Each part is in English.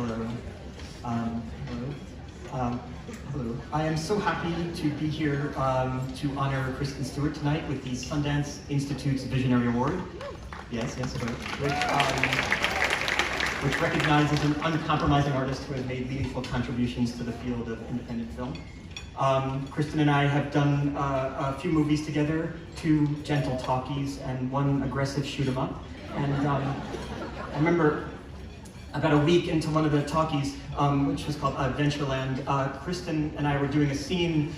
Hello. Hello. I am so happy to be here to honor Kristen Stewart tonight with the Sundance Institute's Visionary Award. Yes, which recognizes an uncompromising artist who has made meaningful contributions to the field of independent film. Kristen and I have done a few movies together, 2 gentle talkies and 1 aggressive shoot 'em up. And I remember about a week into one of the talkies, which was called Adventureland, Kristen and I were doing a scene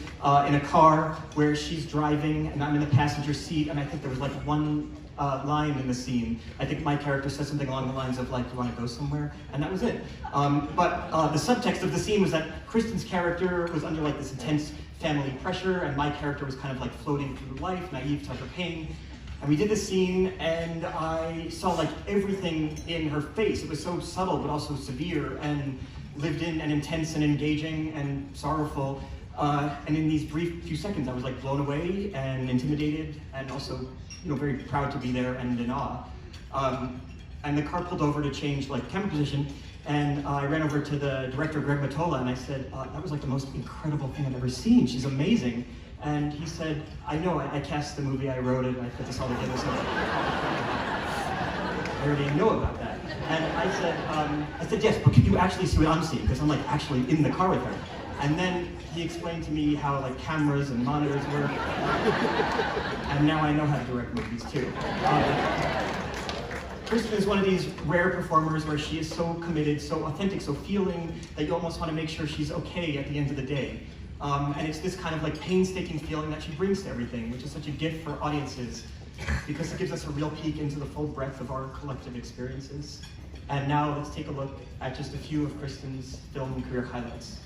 in a car where she's driving and I'm in the passenger seat, and I think there was like 1 line in the scene. I think my character said something along the lines of like, "You want to go somewhere?" And that was it. But the subtext of the scene was that Kristen's character was under like this intense family pressure, and my character was kind of like floating through life, naive to her pain. And we did this scene, and I saw like everything in her face. It was so subtle, but also severe, and lived in, and intense, and engaging, and sorrowful. And in these brief few seconds, I was like blown away and intimidated, and also, very proud to be there and in awe. And the car pulled over to change like camera position, and I ran over to the director, Greg Matola, and I said, "That was like the most incredible thing I've ever seen. She's amazing." And he said, "I know, I cast the movie, I wrote it, I put this all together, so I already know about that." And I said, "Yes, but could you actually see what I'm seeing? Because I'm like actually in the car with her." And then he explained to me how like cameras and monitors work, and now I know how to direct movies too. Kristen is one of these rare performers where she is so committed, so authentic, so feeling that you almost want to make sure she's okay at the end of the day. And it's this kind of like painstaking feeling that she brings to everything, which is such a gift for audiences, because it gives us a real peek into the full breadth of our collective experiences. And now let's take a look at just a few of Kristen's film and career highlights.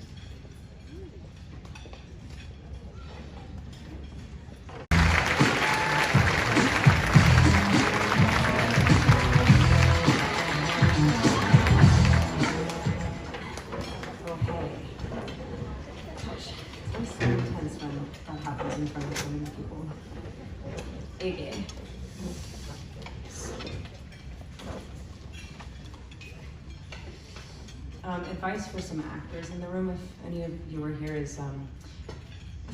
Advice for some actors in the room, if any of you are here, is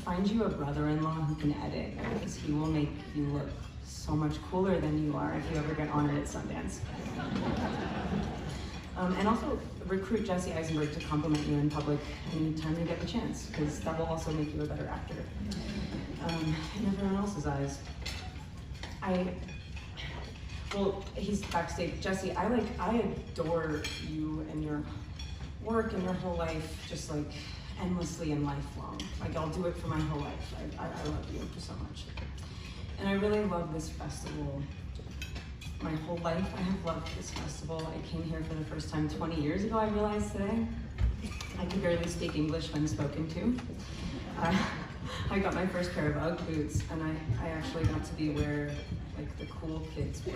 find you a brother-in-law who can edit, because he will make you look so much cooler than you are if you ever get honored at Sundance. And also recruit Jesse Eisenberg to compliment you in public anytime you get the chance, because that will also make you a better actor. In everyone else's eyes. Well, he's backstage. Jesse, I adore you and your work and your whole life, just like endlessly and lifelong. Like, I'll do it for my whole life. I love you so much. And I really love this festival. My whole life I have loved this festival. I came here for the first time 20 years ago, I realized today. I could barely speak English when spoken to. I got my first pair of Ugg boots, and I actually got to be where like the cool kids were.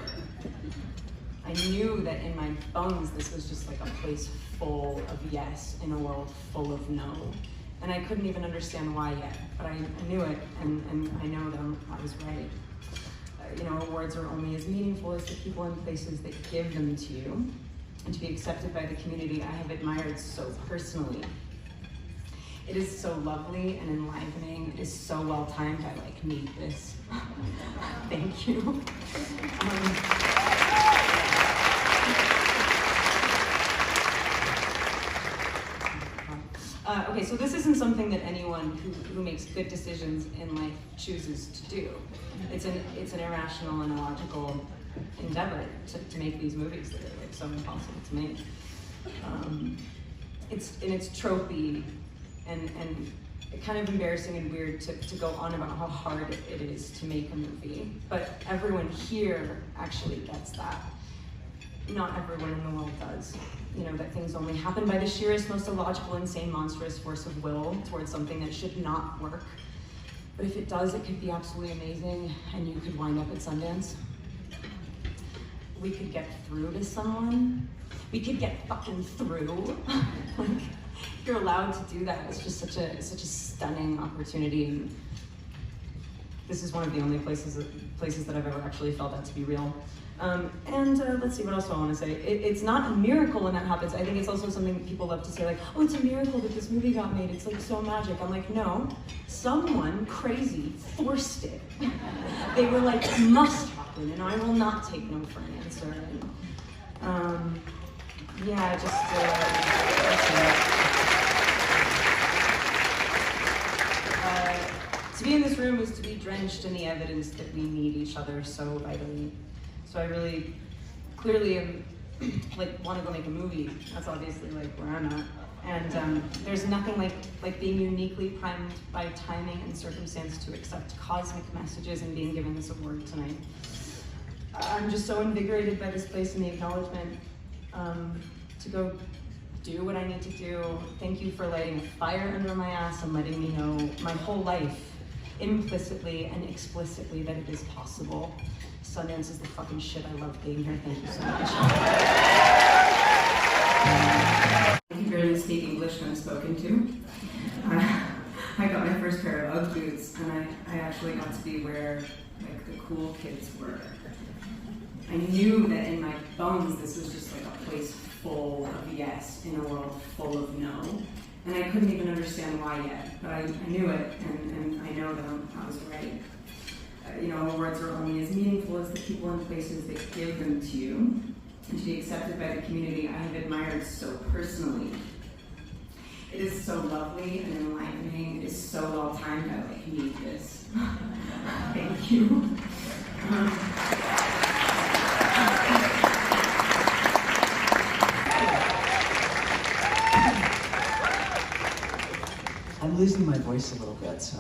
I knew that in my bones this was just like a place full of yes in a world full of no. And I couldn't even understand why yet, but I knew it, and I know that I was right. Awards are only as meaningful as the people and places that give them to you. And to be accepted by the community I have admired so personally. It is so lovely and enlivening. It is so well timed. I need this. Thank you. Okay, so this isn't something that anyone who makes good decisions in life chooses to do. It's an irrational and illogical endeavor to make these movies that are like so impossible to make. It's tropey and kind of embarrassing and weird to go on about how hard it is to make a movie. But everyone here actually gets that. Not everyone in the world does. That things only happen by the sheerest, most illogical, insane, monstrous force of will towards something that should not work. But if it does, it could be absolutely amazing, and you could wind up at Sundance. We could get through to someone. We could get fucking through. If you're allowed to do that, it's just such a stunning opportunity. And this is one of the only places that I've ever actually felt that to be real. Let's see, what else do I want to say? It's not a miracle when that happens. I think it's also something that people love to say, like, oh, it's a miracle that this movie got made. It's like so magic. I'm like, no, someone crazy forced it. They were like, it must happen, and I will not take no for an answer. And, yeah, just, to be in this room is to be drenched in the evidence that we need each other so vitally. So I really, clearly am, like, want to go make a movie. That's obviously, like, where I'm at. And there's nothing like being uniquely primed by timing and circumstance to accept cosmic messages and being given this award tonight. I'm just so invigorated by this place and the acknowledgement to go do what I need to do. Thank you for lighting a fire under my ass and letting me know my whole life, implicitly and explicitly, that it is possible. Sundance is the fucking shit. I love being here. Thank you so much. I can barely speak English when I'm spoken to. I got my first pair of Ugg boots, and I actually got to be where, like, the cool kids were. I knew that in my bones this was just like a place full of yes in a world full of no. And I couldn't even understand why yet, but I knew it, and I know that I was right. You know, awards are only as meaningful as the people and places that give them to you. And to be accepted by the community I have admired so personally. It is so lovely and enlivening. It is so well timed. I like need this. Thank you. I'm losing my voice a little bit, so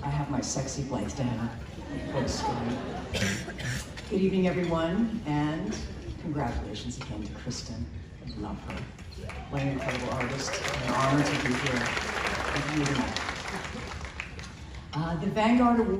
I have my sexy blank down. Good evening, everyone, and congratulations again to Kristen. I love her. What an incredible artist. An honor to be here with you tonight. The Vanguard Award.